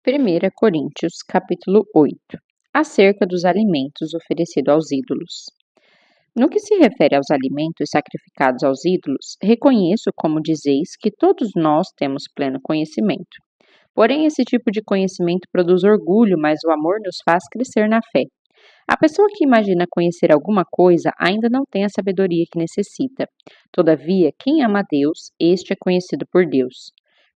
1 Coríntios, capítulo 8, acerca dos alimentos oferecidos aos ídolos. No que se refere aos alimentos sacrificados aos ídolos, reconheço, como dizeis, que todos nós temos pleno conhecimento. Porém, esse tipo de conhecimento produz orgulho, mas o amor nos faz crescer na fé. A pessoa que imagina conhecer alguma coisa ainda não tem a sabedoria que necessita. Todavia, quem ama a Deus, este é conhecido por Deus.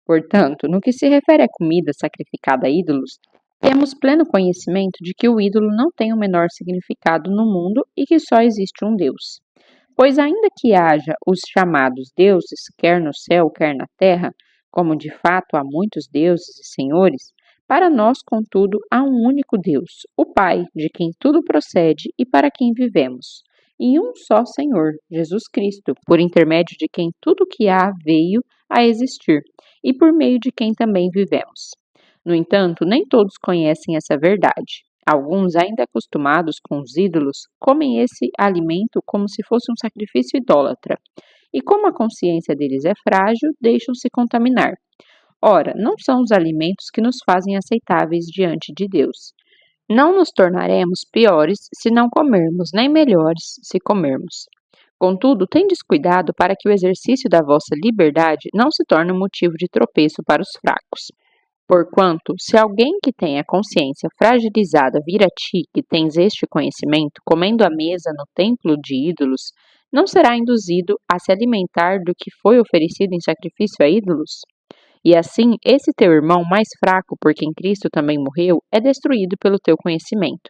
Portanto, no que se refere à comida sacrificada a ídolos, temos pleno conhecimento de que o ídolo não tem o menor significado no mundo e que só existe um Deus. Pois ainda que haja os chamados deuses, quer no céu, quer na terra, como de fato há muitos deuses e senhores, para nós, contudo, há um único Deus, o Pai, de quem tudo procede e para quem vivemos, e um só Senhor, Jesus Cristo, por intermédio de quem tudo que há veio a existir, e por meio de quem também vivemos. No entanto, nem todos conhecem essa verdade. Alguns, ainda acostumados com os ídolos, comem esse alimento como se fosse um sacrifício idólatra, e como a consciência deles é frágil, deixam-se contaminar. Ora, não são os alimentos que nos fazem aceitáveis diante de Deus. Não nos tornaremos piores se não comermos, nem melhores se comermos. Contudo, tendes cuidado para que o exercício da vossa liberdade não se torne um motivo de tropeço para os fracos. Porquanto, se alguém que tem a consciência fragilizada vir a ti, que tens este conhecimento, comendo à mesa no templo de ídolos, não será induzido a se alimentar do que foi oferecido em sacrifício a ídolos? E assim, esse teu irmão mais fraco, por quem Cristo também morreu, é destruído pelo teu conhecimento.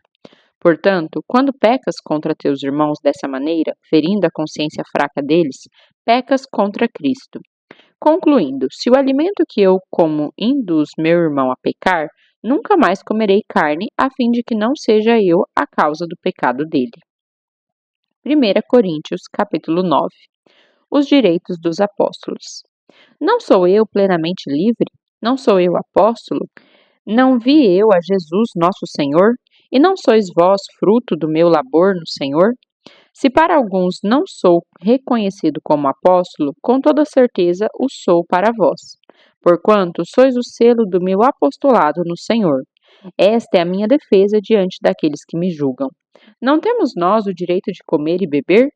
Portanto, quando pecas contra teus irmãos dessa maneira, ferindo a consciência fraca deles, pecas contra Cristo. Concluindo, se o alimento que eu como induz meu irmão a pecar, nunca mais comerei carne, a fim de que não seja eu a causa do pecado dele. 1 Coríntios, capítulo 9. Os direitos dos apóstolos. Não sou eu plenamente livre? Não sou eu apóstolo? Não vi eu a Jesus nosso Senhor? E não sois vós fruto do meu labor no Senhor? Se para alguns não sou reconhecido como apóstolo, com toda certeza o sou para vós, porquanto sois o selo do meu apostolado no Senhor. Esta é a minha defesa diante daqueles que me julgam. Não temos nós o direito de comer e beber?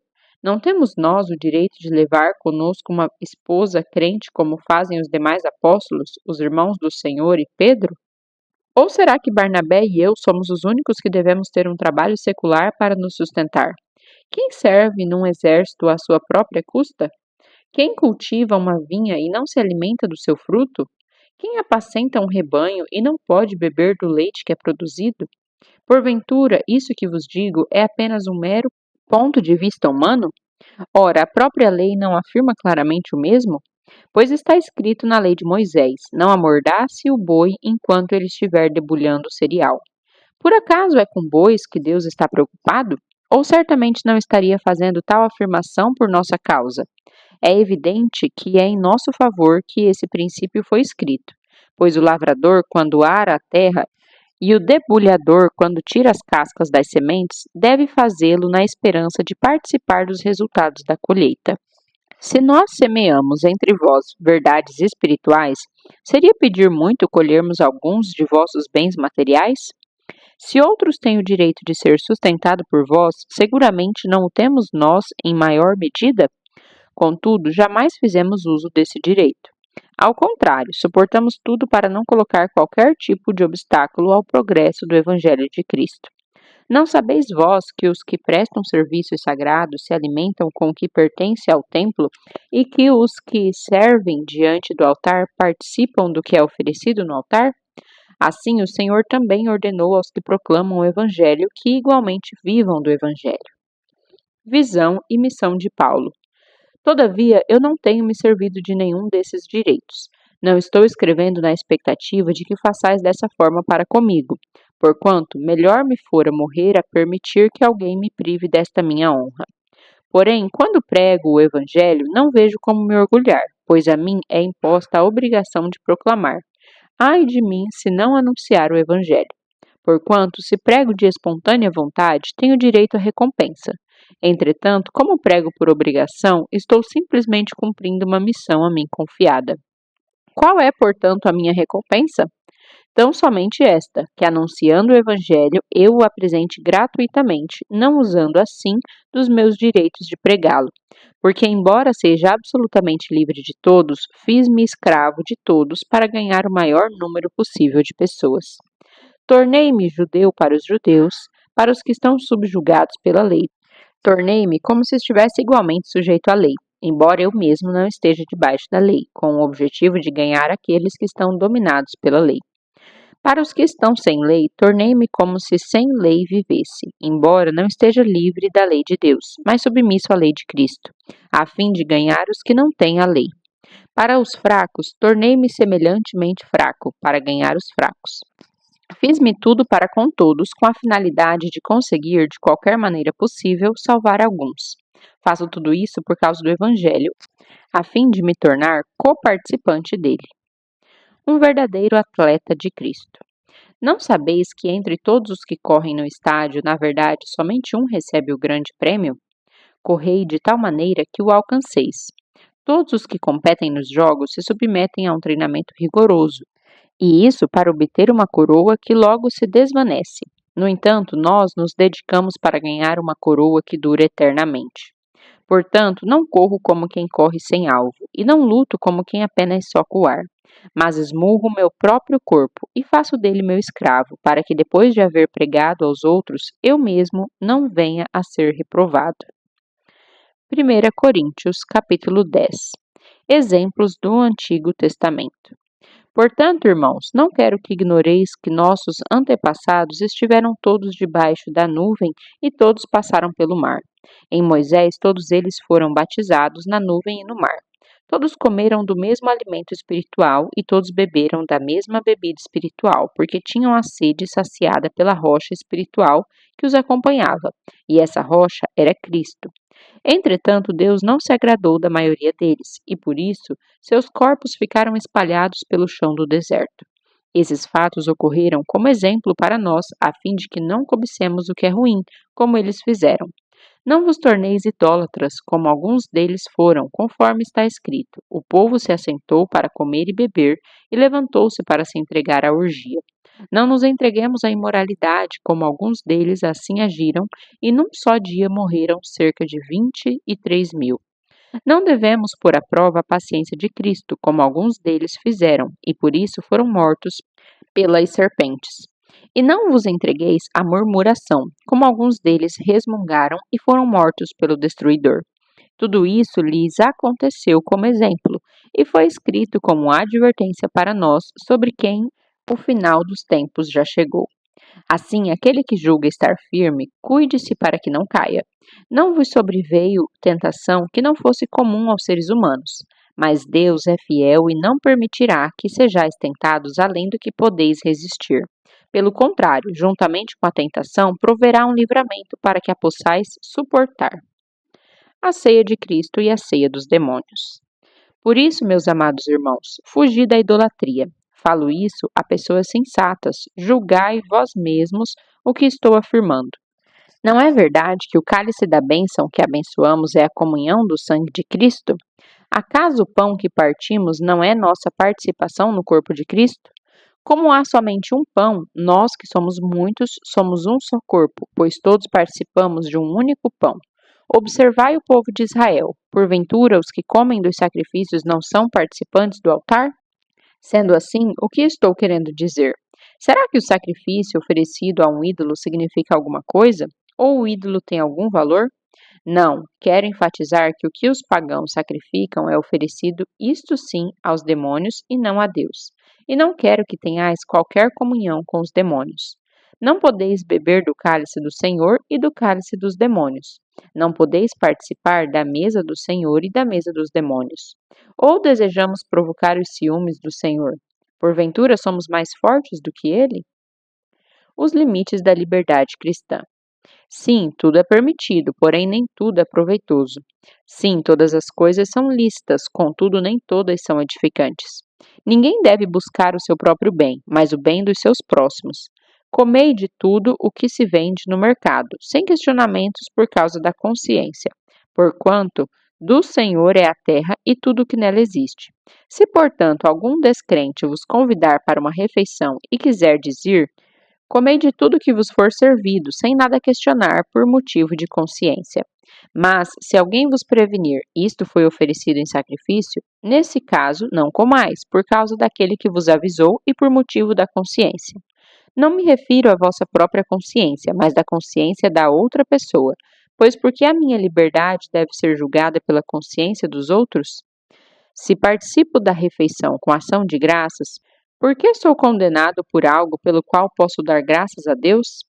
Não temos nós o direito de levar conosco uma esposa crente como fazem os demais apóstolos, os irmãos do Senhor e Pedro? Ou será que Barnabé e eu somos os únicos que devemos ter um trabalho secular para nos sustentar? Quem serve num exército à sua própria custa? Quem cultiva uma vinha e não se alimenta do seu fruto? Quem apacenta um rebanho e não pode beber do leite que é produzido? Porventura, isso que vos digo é apenas um mero ponto de vista humano? Ora, a própria lei não afirma claramente o mesmo? Pois está escrito na lei de Moisés: não amordace o boi enquanto ele estiver debulhando o cereal. Por acaso é com bois que Deus está preocupado? Ou certamente não estaria fazendo tal afirmação por nossa causa? É evidente que é em nosso favor que esse princípio foi escrito, pois o lavrador, quando ara a terra, e o debulhador, quando tira as cascas das sementes, deve fazê-lo na esperança de participar dos resultados da colheita. Se nós semeamos entre vós verdades espirituais, seria pedir muito colhermos alguns de vossos bens materiais? Se outros têm o direito de ser sustentado por vós, seguramente não o temos nós em maior medida? Contudo, jamais fizemos uso desse direito. Ao contrário, suportamos tudo para não colocar qualquer tipo de obstáculo ao progresso do Evangelho de Cristo. Não sabeis vós que os que prestam serviços sagrados se alimentam com o que pertence ao templo e que os que servem diante do altar participam do que é oferecido no altar? Assim, o Senhor também ordenou aos que proclamam o Evangelho que igualmente vivam do Evangelho. Visão e missão de Paulo. Todavia, eu não tenho me servido de nenhum desses direitos. Não estou escrevendo na expectativa de que façais dessa forma para comigo, porquanto melhor me fora morrer a permitir que alguém me prive desta minha honra. Porém, quando prego o Evangelho, não vejo como me orgulhar, pois a mim é imposta a obrigação de proclamar. Ai de mim se não anunciar o Evangelho. Porquanto, se prego de espontânea vontade, tenho direito à recompensa. Entretanto, como prego por obrigação, estou simplesmente cumprindo uma missão a mim confiada. Qual é, portanto, a minha recompensa? Tão somente esta, que anunciando o Evangelho, eu o apresente gratuitamente, não usando assim dos meus direitos de pregá-lo. Porque, embora seja absolutamente livre de todos, fiz-me escravo de todos para ganhar o maior número possível de pessoas. Tornei-me judeu para os judeus, para os que estão subjugados pela lei. Tornei-me como se estivesse igualmente sujeito à lei, embora eu mesmo não esteja debaixo da lei, com o objetivo de ganhar aqueles que estão dominados pela lei. Para os que estão sem lei, tornei-me como se sem lei vivesse, embora não esteja livre da lei de Deus, mas submisso à lei de Cristo, a fim de ganhar os que não têm a lei. Para os fracos, tornei-me semelhantemente fraco, para ganhar os fracos. Fiz-me tudo para com todos, com a finalidade de conseguir, de qualquer maneira possível, salvar alguns. Faço tudo isso por causa do Evangelho, a fim de me tornar coparticipante dele. Um verdadeiro atleta de Cristo. Não sabeis que entre todos os que correm no estádio, na verdade, somente um recebe o grande prêmio? Correi de tal maneira que o alcanceis. Todos os que competem nos jogos se submetem a um treinamento rigoroso, e isso para obter uma coroa que logo se desvanece. No entanto, nós nos dedicamos para ganhar uma coroa que dura eternamente. Portanto, não corro como quem corre sem alvo, e não luto como quem apenas soca o ar, mas esmurro meu próprio corpo e faço dele meu escravo, para que depois de haver pregado aos outros, eu mesmo não venha a ser reprovado. 1 Coríntios, capítulo 10. Exemplos do Antigo Testamento. Portanto, irmãos, não quero que ignoreis que nossos antepassados estiveram todos debaixo da nuvem e todos passaram pelo mar. Em Moisés, todos eles foram batizados na nuvem e no mar. Todos comeram do mesmo alimento espiritual e todos beberam da mesma bebida espiritual, porque tinham a sede saciada pela rocha espiritual que os acompanhava, e essa rocha era Cristo. Entretanto, Deus não se agradou da maioria deles, e por isso seus corpos ficaram espalhados pelo chão do deserto. Esses fatos ocorreram como exemplo para nós, a fim de que não cobicemos o que é ruim, como eles fizeram. Não vos torneis idólatras, como alguns deles foram, conforme está escrito: o povo se assentou para comer e beber, e levantou-se para se entregar à orgia. Não nos entreguemos à imoralidade, como alguns deles assim agiram, e num só dia morreram cerca de 23.000. Não devemos pôr à prova a paciência de Cristo, como alguns deles fizeram, e por isso foram mortos pelas serpentes. E não vos entregueis à murmuração, como alguns deles resmungaram e foram mortos pelo destruidor. Tudo isso lhes aconteceu como exemplo, e foi escrito como advertência para nós, sobre quem o final dos tempos já chegou. Assim, aquele que julga estar firme, cuide-se para que não caia. Não vos sobreveio tentação que não fosse comum aos seres humanos, mas Deus é fiel e não permitirá que sejais tentados além do que podeis resistir. Pelo contrário, juntamente com a tentação, proverá um livramento para que a possais suportar. A ceia de Cristo e a ceia dos demônios. Por isso, meus amados irmãos, fugi da idolatria. Falo isso a pessoas sensatas. Julgai vós mesmos o que estou afirmando. Não é verdade que o cálice da bênção que abençoamos é a comunhão do sangue de Cristo? Acaso o pão que partimos não é nossa participação no corpo de Cristo? Como há somente um pão, nós que somos muitos somos um só corpo, pois todos participamos de um único pão. Observai o povo de Israel. Porventura, os que comem dos sacrifícios não são participantes do altar? Sendo assim, o que estou querendo dizer? Será que o sacrifício oferecido a um ídolo significa alguma coisa? Ou o ídolo tem algum valor? Não, quero enfatizar que o que os pagãos sacrificam é oferecido, isto sim, aos demônios e não a Deus. E não quero que tenhais qualquer comunhão com os demônios. Não podeis beber do cálice do Senhor e do cálice dos demônios. Não podeis participar da mesa do Senhor e da mesa dos demônios. Ou desejamos provocar os ciúmes do Senhor? Porventura somos mais fortes do que ele? Os limites da liberdade cristã. Sim, tudo é permitido, porém nem tudo é proveitoso. Sim, todas as coisas são lícitas, contudo nem todas são edificantes. Ninguém deve buscar o seu próprio bem, mas o bem dos seus próximos. Comei de tudo o que se vende no mercado, sem questionamentos por causa da consciência, porquanto Do Senhor é a terra e tudo o que nela existe. Se, portanto, algum descrente vos convidar para uma refeição e quiserdes ir, comei de tudo que vos for servido, sem nada questionar por motivo de consciência. Mas, se alguém vos prevenir, isto foi oferecido em sacrifício, nesse caso não comais, por causa daquele que vos avisou e por motivo da consciência. Não me refiro à vossa própria consciência, mas da consciência da outra pessoa, pois porque a minha liberdade deve ser julgada pela consciência dos outros? Se participo da refeição com ação de graças, por que sou condenado por algo pelo qual posso dar graças a Deus?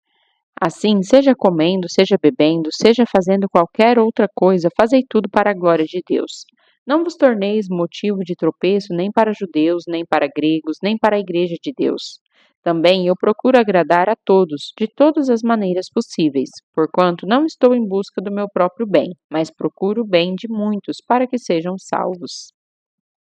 Assim, seja comendo, seja bebendo, seja fazendo qualquer outra coisa, fazei tudo para a glória de Deus. Não vos torneis motivo de tropeço nem para judeus, nem para gregos, nem para a igreja de Deus. Também eu procuro agradar a todos, de todas as maneiras possíveis, porquanto não estou em busca do meu próprio bem, mas procuro o bem de muitos para que sejam salvos.